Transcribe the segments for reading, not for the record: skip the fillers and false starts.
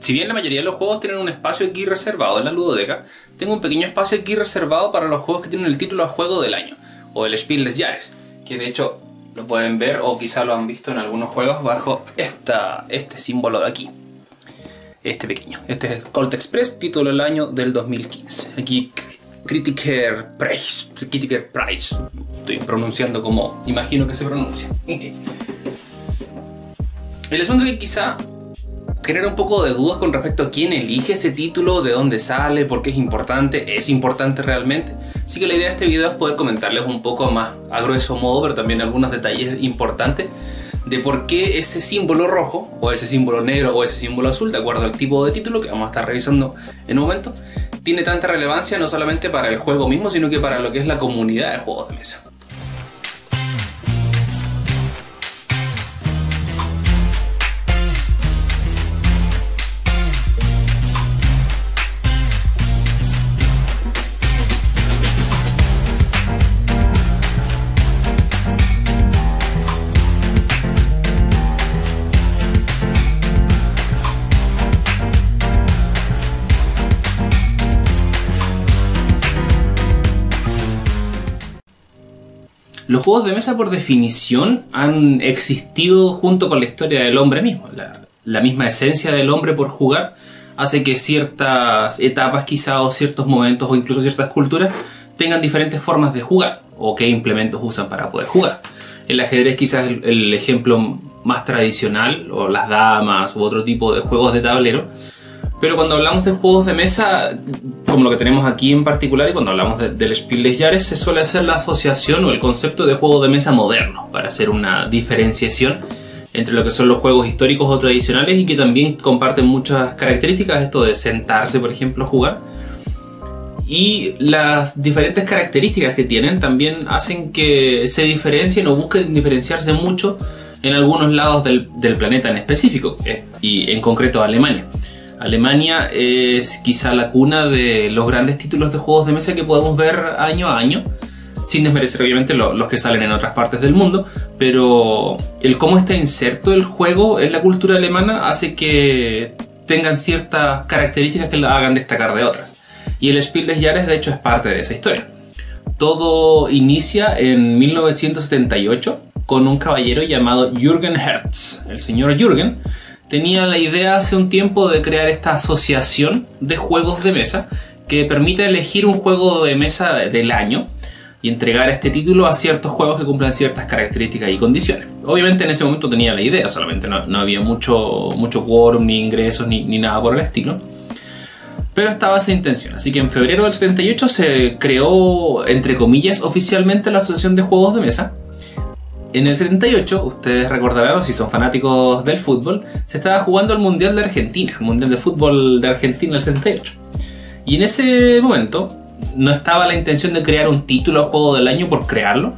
Si bien la mayoría de los juegos tienen un espacio aquí reservado en la ludoteca, tengo un pequeño espacio aquí reservado para los juegos que tienen el título a juego del año, o el Spiel des Jahres, que de hecho lo pueden ver o quizá lo han visto en algunos juegos bajo este símbolo de aquí. Este pequeño. Este es el Colt Express, título del año del 2015. Aquí Critiker Prize. Estoy pronunciando como imagino que se pronuncia. El asunto es que quizá genera un poco de dudas con respecto a quién elige ese título, de dónde sale, por qué es importante realmente. Así que la idea de este video es poder comentarles un poco más a grueso modo, pero también algunos detalles importantes de por qué ese símbolo rojo, o ese símbolo negro, o ese símbolo azul, de acuerdo al tipo de título que vamos a estar revisando en un momento, tiene tanta relevancia no solamente para el juego mismo, sino que para lo que es la comunidad de juegos de mesa. Los juegos de mesa, por definición, han existido junto con la historia del hombre mismo. La misma esencia del hombre por jugar hace que ciertas etapas quizá, o ciertos momentos, o incluso ciertas culturas tengan diferentes formas de jugar, o qué implementos usan para poder jugar. El ajedrez quizás es el ejemplo más tradicional, o las damas, u otro tipo de juegos de tablero. Pero cuando hablamos de juegos de mesa, como lo que tenemos aquí en particular, y cuando hablamos del Spiel des Jahres, se suele hacer la asociación o el concepto de juego de mesa moderno, para hacer una diferenciación entre lo que son los juegos históricos o tradicionales y que también comparten muchas características, esto de sentarse, por ejemplo, a jugar. Y las diferentes características que tienen también hacen que se diferencien o busquen diferenciarse mucho en algunos lados del planeta en específico, y en concreto Alemania. Alemania es quizá la cuna de los grandes títulos de juegos de mesa que podemos ver año a año, sin desmerecer obviamente los que salen en otras partes del mundo, pero el cómo está inserto el juego en la cultura alemana hace que tengan ciertas características que la hagan destacar de otras. Y el Spiel des Jahres de hecho es parte de esa historia. Todo inicia en 1978 con un caballero llamado Jürgen Hertz. El señor Jürgen tenía la idea hace un tiempo de crear esta asociación de juegos de mesa que permite elegir un juego de mesa del año y entregar este título a ciertos juegos que cumplan ciertas características y condiciones. Obviamente en ese momento tenía la idea, solamente no había mucho quórum, ni ingresos, ni nada por el estilo. Pero estaba esa intención, así que en febrero del 78 se creó, entre comillas, oficialmente la Asociación de Juegos de Mesa. En el 78, ustedes recordarán, si son fanáticos del fútbol, se estaba jugando el Mundial de Argentina, el Mundial de Fútbol de Argentina del 78. Y en ese momento no estaba la intención de crear un título a juego del año por crearlo,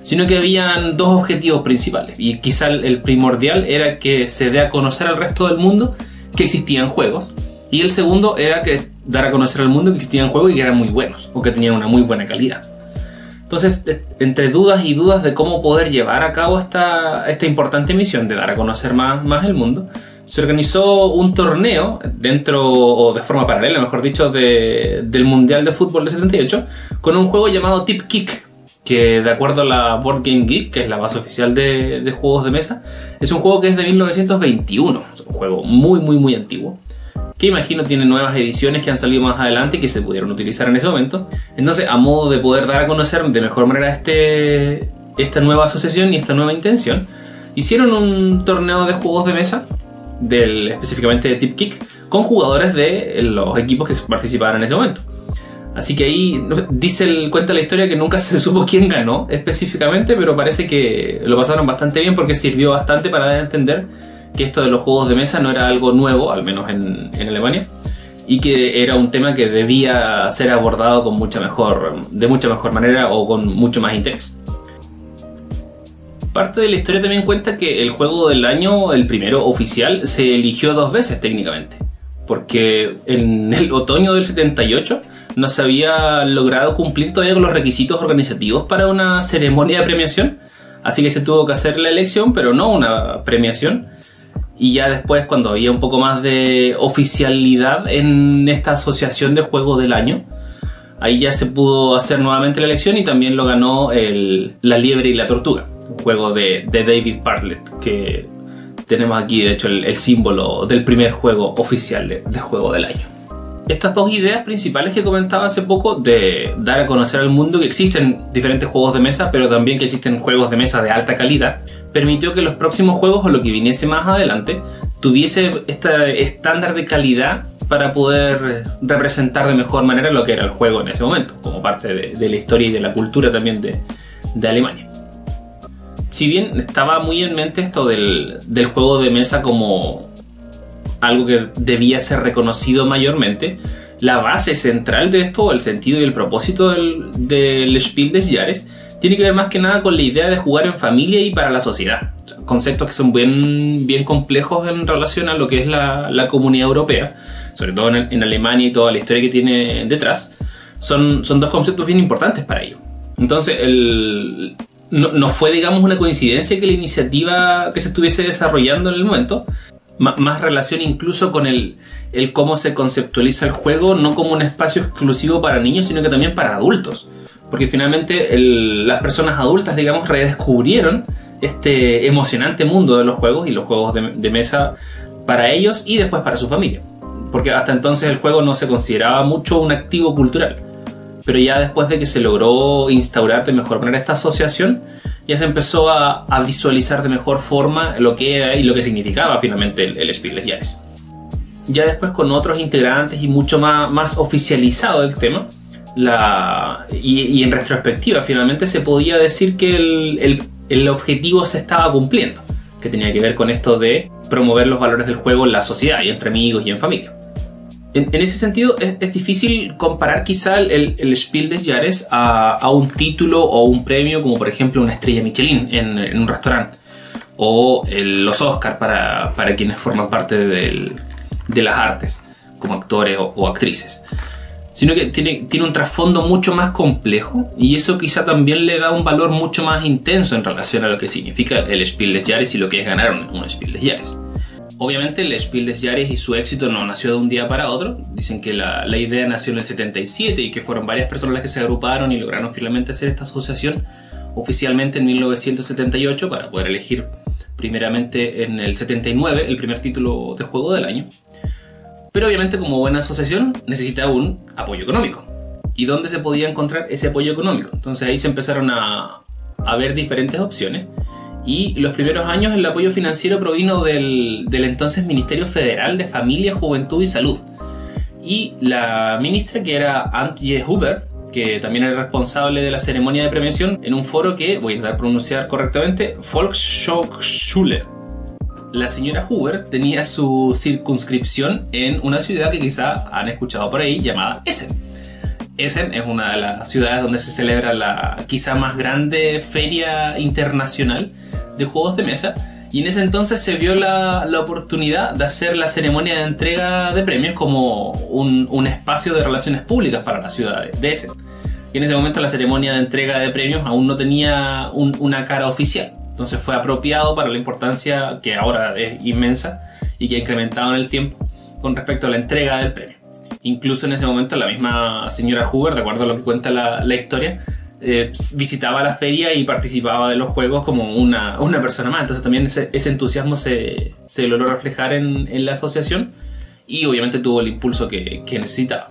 sino que habían dos objetivos principales. Y quizá el primordial era que se dé a conocer al resto del mundo que existían juegos. Y el segundo era que dar a conocer al mundo que existían juegos y que eran muy buenos, o que tenían una muy buena calidad. Entonces, entre dudas y dudas de cómo poder llevar a cabo esta importante misión de dar a conocer más el mundo, se organizó un torneo dentro, o de forma paralela, mejor dicho, del Mundial de Fútbol del 78, con un juego llamado Tip Kick, que de acuerdo a la Board Game Geek, que es la base oficial de juegos de mesa, es un juego que es de 1921, es un juego muy antiguo, que imagino tiene nuevas ediciones que han salido más adelante y que se pudieron utilizar en ese momento. Entonces, a modo de poder dar a conocer de mejor manera esta nueva asociación y esta nueva intención, hicieron un torneo de juegos de mesa, específicamente de Tip Kick, con jugadores de los equipos que participaban en ese momento. Así que ahí cuenta la historia que nunca se supo quién ganó específicamente, pero parece que lo pasaron bastante bien porque sirvió bastante para dar a entender que esto de los juegos de mesa no era algo nuevo, al menos en Alemania, y que era un tema que debía ser abordado de mucha mejor manera o con mucho más interés. Parte de la historia también cuenta que el juego del año, el primero oficial, se eligió 2 veces técnicamente, porque en el otoño del 78 no se había logrado cumplir todavía con los requisitos organizativos para una ceremonia de premiación, así que se tuvo que hacer la elección, pero no una premiación. Y ya después, cuando había un poco más de oficialidad en esta asociación de juego del año, ahí ya se pudo hacer nuevamente la elección y también lo ganó La Liebre y la Tortuga, un juego de David Bartlett, que tenemos aquí de hecho el símbolo del primer juego oficial de juego del año. Estas dos ideas principales que comentaba hace poco, de dar a conocer al mundo que existen diferentes juegos de mesa, pero también que existen juegos de mesa de alta calidad, permitió que los próximos juegos o lo que viniese más adelante tuviese este estándar de calidad para poder representar de mejor manera lo que era el juego en ese momento, como parte de la historia y de la cultura también de Alemania. Si bien estaba muy en mente esto del juego de mesa como algo que debía ser reconocido mayormente, la base central de esto, el sentido y el propósito del Spiel des Jahres, tiene que ver más que nada con la idea de jugar en familia y para la sociedad. O sea, conceptos que son bien complejos en relación a lo que es la comunidad europea, sobre todo en Alemania y toda la historia que tiene detrás. Son dos conceptos bien importantes para ello. Entonces, no fue, digamos, una coincidencia que la iniciativa que se estuviese desarrollando en el momento, más relación incluso con el cómo se conceptualiza el juego, no como un espacio exclusivo para niños, sino que también para adultos. Porque finalmente las personas adultas, digamos, redescubrieron este emocionante mundo de los juegos y los juegos de mesa para ellos y después para su familia. Porque hasta entonces el juego no se consideraba mucho un activo cultural. Pero ya después de que se logró instaurar de mejor manera esta asociación, ya se empezó a visualizar de mejor forma lo que era y lo que significaba finalmente el Spiel des Jahres. Ya después, con otros integrantes y mucho más oficializado el tema, y en retrospectiva finalmente se podía decir que el objetivo se estaba cumpliendo, que tenía que ver con esto de promover los valores del juego en la sociedad y entre amigos y en familia. En ese sentido es difícil comparar quizá el Spiel des Jahres a un título o un premio como por ejemplo una estrella Michelin en un restaurante, o los Oscar para quienes forman parte de las artes como actores o actrices, sino que tiene un trasfondo mucho más complejo, y eso quizá también le da un valor mucho más intenso en relación a lo que significa el Spiel des Jahres y lo que es ganar un Spiel des Jahres. Obviamente el Spiel des Jahres y su éxito no nació de un día para otro. Dicen que la idea nació en el 77 y que fueron varias personas las que se agruparon y lograron finalmente hacer esta asociación oficialmente en 1978 para poder elegir primeramente en el 79 el primer título de juego del año. Pero obviamente, como buena asociación, necesitaba un apoyo económico. ¿Y dónde se podía encontrar ese apoyo económico? Entonces ahí se empezaron a ver diferentes opciones. Y los primeros años el apoyo financiero provino del entonces Ministerio Federal de Familia, Juventud y Salud. Y la ministra, que era Antje Huber, que también era responsable de la ceremonia de premiación, en un foro que, voy a intentar pronunciar correctamente, Volkshochschule. La señora Huber tenía su circunscripción en una ciudad que quizá han escuchado por ahí, llamada Essen. Essen es una de las ciudades donde se celebra la quizá más grande feria internacional de juegos de mesa, y en ese entonces se vio la oportunidad de hacer la ceremonia de entrega de premios como un espacio de relaciones públicas para la ciudad de Essen. Y en ese momento la ceremonia de entrega de premios aún no tenía una cara oficial, entonces fue apropiado para la importancia que ahora es inmensa y que ha incrementado en el tiempo con respecto a la entrega del premio. Incluso en ese momento la misma señora Huber, de acuerdo a lo que cuenta la historia, visitaba la feria y participaba de los juegos como una persona más. Entonces también ese entusiasmo se logró reflejar en la asociación y obviamente tuvo el impulso que necesitaba.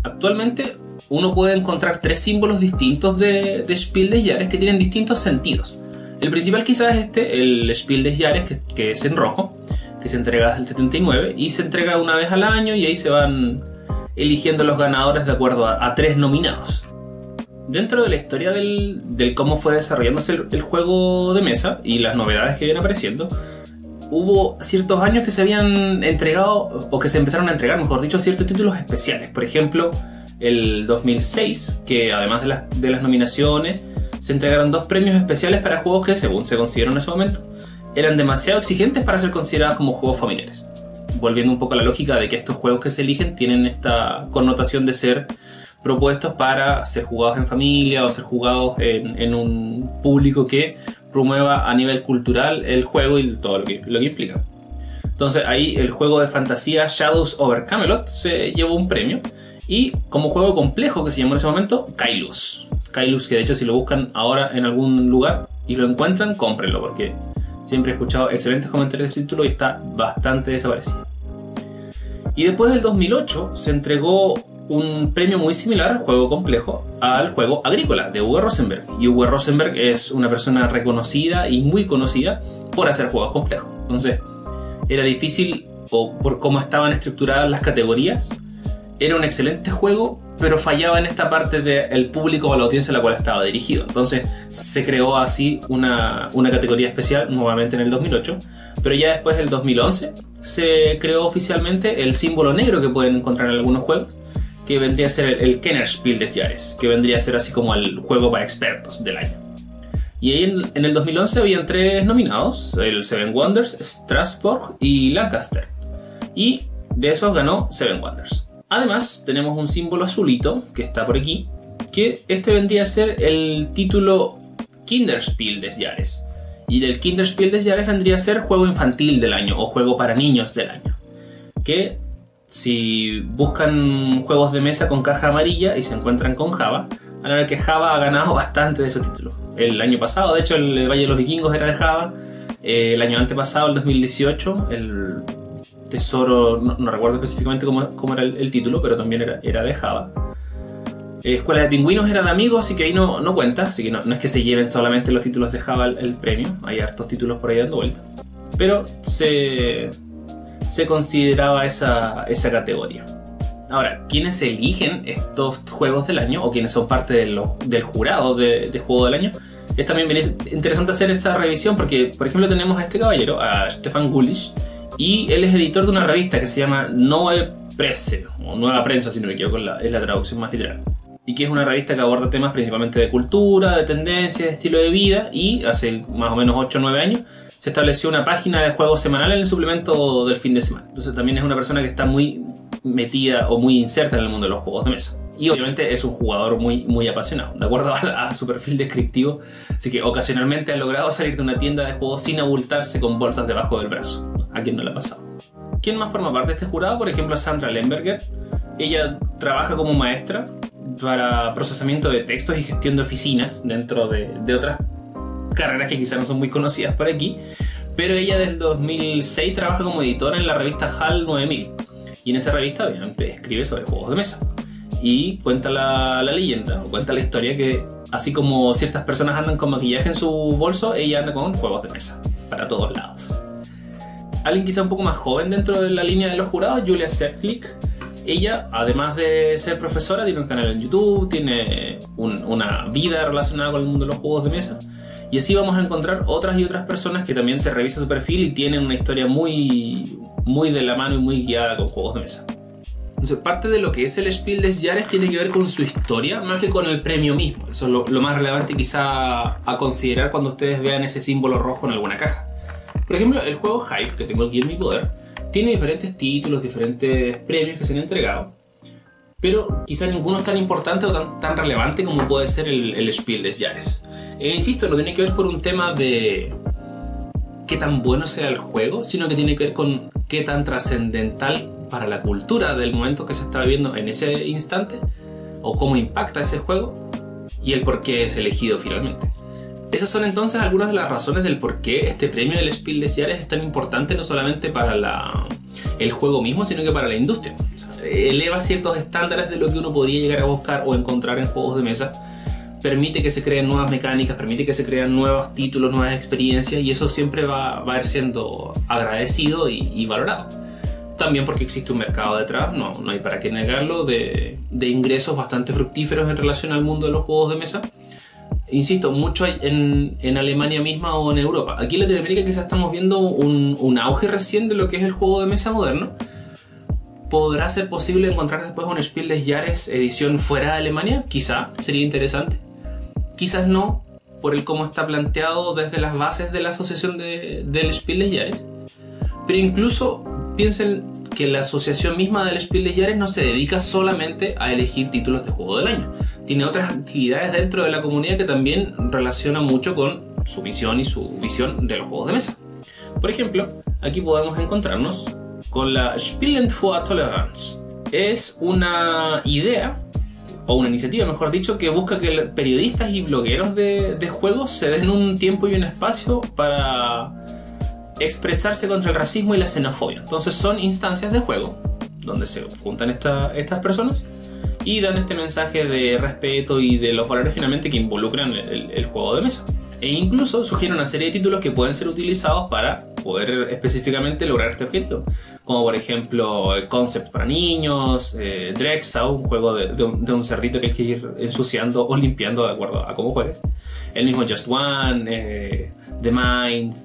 Actualmente uno puede encontrar tres símbolos distintos de Spiel des Jahres que tienen distintos sentidos. El principal quizás es el Spiel des Jahres, que es en rojo, que se entrega desde el 79 y se entrega una vez al año, y ahí se van eligiendo los ganadores de acuerdo a tres nominados. Dentro de la historia del cómo fue desarrollándose el juego de mesa y las novedades que vienen apareciendo, hubo ciertos años que se habían entregado, o que se empezaron a entregar, mejor dicho, ciertos títulos especiales. Por ejemplo, el 2006, que además de las nominaciones, se entregaron 2 premios especiales para juegos que, según se consideró en ese momento, eran demasiado exigentes para ser considerados como juegos familiares. Volviendo un poco a la lógica de que estos juegos que se eligen tienen esta connotación de ser propuestos para ser jugados en familia o ser jugados en un público que promueva a nivel cultural el juego y todo lo que implica. Entonces ahí el juego de fantasía Shadows over Camelot se llevó un premio. Y como juego complejo que se llamó en ese momento, Kailus. Kailus, que de hecho si lo buscan ahora en algún lugar y lo encuentran, cómprenlo, porque siempre he escuchado excelentes comentarios de este título y está bastante desaparecido. Y después del 2008 se entregó un premio muy similar, juego complejo, al juego Agrícola de Uwe Rosenberg. Y Uwe Rosenberg es una persona reconocida y muy conocida por hacer juegos complejos. Entonces era difícil, o por cómo estaban estructuradas las categorías, era un excelente juego, pero fallaba en esta parte del público o la audiencia a la cual estaba dirigido. Entonces se creó así una categoría especial nuevamente en el 2008, pero ya después del 2011 se creó oficialmente el símbolo negro que pueden encontrar en algunos juegos, que vendría a ser el Kennerspiel des Jahres, que vendría a ser así como el juego para expertos del año. Y ahí en el 2011 habían 3 nominados, el Seven Wonders, Strasbourg y Lancaster. Y de esos ganó Seven Wonders. Además, tenemos un símbolo azulito que está por aquí, que este vendría a ser el título Kinderspiel des Jahres. Y el Kinderspiel des Jahres vendría a ser juego infantil del año o juego para niños del año. Que si buscan juegos de mesa con caja amarilla y se encuentran con Java, van a ver que Java ha ganado bastante de esos títulos. El año pasado, de hecho, el Valle de los Vikingos era de Java. El año antepasado, el 2018, el Tesoro, no recuerdo específicamente cómo era el título, pero también era de Java. Escuela de Pingüinos era de Amigos, así que ahí no cuenta, así que no es que se lleven solamente los títulos de Java el premio, hay hartos títulos por ahí dando vuelta, pero se consideraba esa categoría. Ahora, ¿quiénes eligen estos juegos del año o quiénes son parte del jurado de juego del año? Es también interesante hacer esa revisión porque, por ejemplo, tenemos a este caballero, a Stefan Gulisch, y él es editor de una revista que se llama Neue Presse, o Nueva Prensa, si no me equivoco, es la traducción más literal. Y que es una revista que aborda temas principalmente de cultura, de tendencias, de estilo de vida, y hace más o menos 8 o 9 años se estableció una página de juegos semanal en el suplemento del fin de semana. Entonces también es una persona que está muy metida o muy inserta en el mundo de los juegos de mesa. Y obviamente es un jugador muy apasionado, de acuerdo a su perfil descriptivo. Así que ocasionalmente ha logrado salir de una tienda de juegos sin abultarse con bolsas debajo del brazo. ¿A quién no le ha pasado? ¿Quién más forma parte de este jurado? Por ejemplo, Sandra Lemberger. Ella trabaja como maestra para procesamiento de textos y gestión de oficinas dentro de otras carreras que quizás no son muy conocidas por aquí. Pero ella desde el 2006 trabaja como editora en la revista HAL 9000. Y en esa revista obviamente escribe sobre juegos de mesa. Y cuenta la leyenda, o cuenta la historia que así como ciertas personas andan con maquillaje en su bolso, ella anda con juegos de mesa para todos lados. Alguien quizá un poco más joven dentro de la línea de los jurados, Julia Sertlik. Ella, además de ser profesora, tiene un canal en YouTube, tiene una vida relacionada con el mundo de los juegos de mesa. Y así vamos a encontrar otras y otras personas que también se revisa su perfil y tienen una historia muy de la mano y muy guiada con juegos de mesa. Entonces, parte de lo que es el Spiel des Jahres tiene que ver con su historia más que con el premio mismo. Eso es lo más relevante quizá a considerar cuando ustedes vean ese símbolo rojo en alguna caja. Por ejemplo, el juego Hive, que tengo aquí en mi poder, tiene diferentes títulos, diferentes premios que se han entregado, pero quizá ninguno es tan importante o tan relevante como puede ser el Spiel des Jahres. Insisto, no tiene que ver por un tema de qué tan bueno sea el juego, sino que tiene que ver con qué tan trascendental para la cultura del momento que se está viviendo en ese instante, o cómo impacta ese juego y el por qué es elegido finalmente. Esas son entonces algunas de las razones del por qué este premio del Spiel des Jahres es tan importante, no solamente para el juego mismo, sino que para la industria. O sea, eleva ciertos estándares de lo que uno podría llegar a buscar o encontrar en juegos de mesa, permite que se creen nuevas mecánicas, permite que se crean nuevos títulos, nuevas experiencias, y eso siempre va a ir siendo agradecido y valorado. También porque existe un mercado detrás, no hay para qué negarlo, de ingresos bastante fructíferos en relación al mundo de los juegos de mesa. Insisto, mucho hay en Alemania misma o en Europa. Aquí en Latinoamérica quizás estamos viendo un auge recién de lo que es el juego de mesa moderno. ¿Podrá ser posible encontrar después un Spiel des Jahres edición fuera de Alemania? Quizá, sería interesante. Quizás no, por el cómo está planteado desde las bases de la asociación del Spiel des Jahres. Pero incluso piensen que la asociación misma del Spiel des Jahres no se dedica solamente a elegir títulos de juego del año. Tiene otras actividades dentro de la comunidad que también relaciona mucho con su misión y su visión de los juegos de mesa. Por ejemplo, aquí podemos encontrarnos con la Spielen für Toleranz. Es una idea, o una iniciativa mejor dicho, que busca que periodistas y blogueros de juegos se den un tiempo y un espacio para expresarse contra el racismo y la xenofobia. Entonces son instancias de juego donde se juntan estas personas y dan este mensaje de respeto y de los valores finalmente que involucran el juego de mesa. E incluso sugiere una serie de títulos que pueden ser utilizados para poder específicamente lograr este objetivo. Como por ejemplo Concept para niños, Drexel, un juego de un cerdito que hay que ir ensuciando o limpiando de acuerdo a cómo juegues. El mismo Just One, The Mind,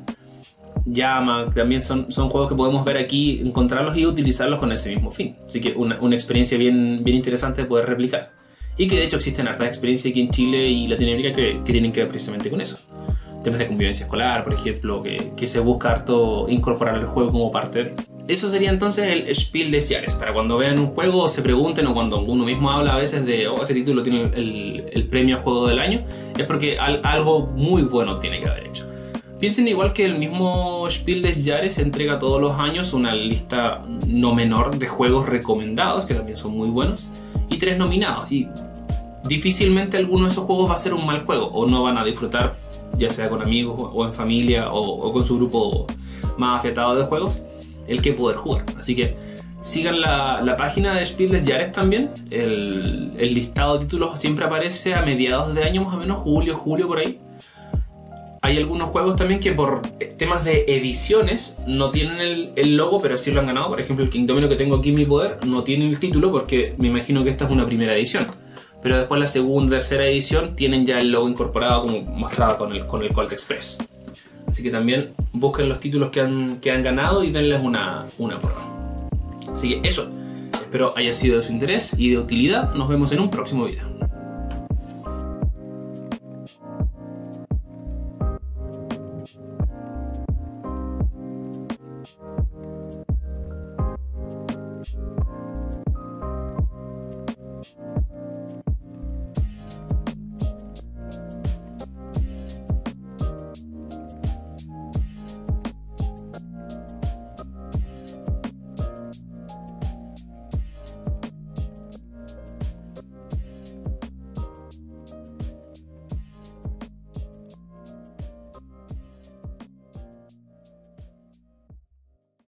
Llama, también son juegos que podemos ver aquí, encontrarlos y utilizarlos con ese mismo fin. Así que una experiencia bien interesante de poder replicar. Y que de hecho existen hartas experiencias aquí en Chile y Latinoamérica que tienen que ver precisamente con eso. Temas de convivencia escolar, por ejemplo, que se busca harto incorporar el juego como parte de. Eso sería entonces el Spiel des Jahres. Para cuando vean un juego o se pregunten, o cuando uno mismo habla a veces de este título tiene el premio a juego del año, es porque algo muy bueno tiene que haber hecho. Piensen igual que el mismo Spiel des Jahres entrega todos los años una lista no menor de juegos recomendados, que también son muy buenos, y 3 nominados. Y difícilmente alguno de esos juegos va a ser un mal juego, o no van a disfrutar, ya sea con amigos o en familia o con su grupo más afiatado de juegos, el que poder jugar. Así que sigan la página de Spiel des Jahres también. El listado de títulos siempre aparece a mediados de año, más o menos julio por ahí. Hay algunos juegos también que por temas de ediciones no tienen el logo, pero sí lo han ganado. Por ejemplo, el King Domino que tengo aquí en mi poder no tiene el título porque me imagino que esta es una primera edición. Pero después la segunda, tercera edición tienen ya el logo incorporado como mostraba con el Colt Express. Así que también busquen los títulos que han ganado y denles una prueba. Así que eso, espero haya sido de su interés y de utilidad. Nos vemos en un próximo video.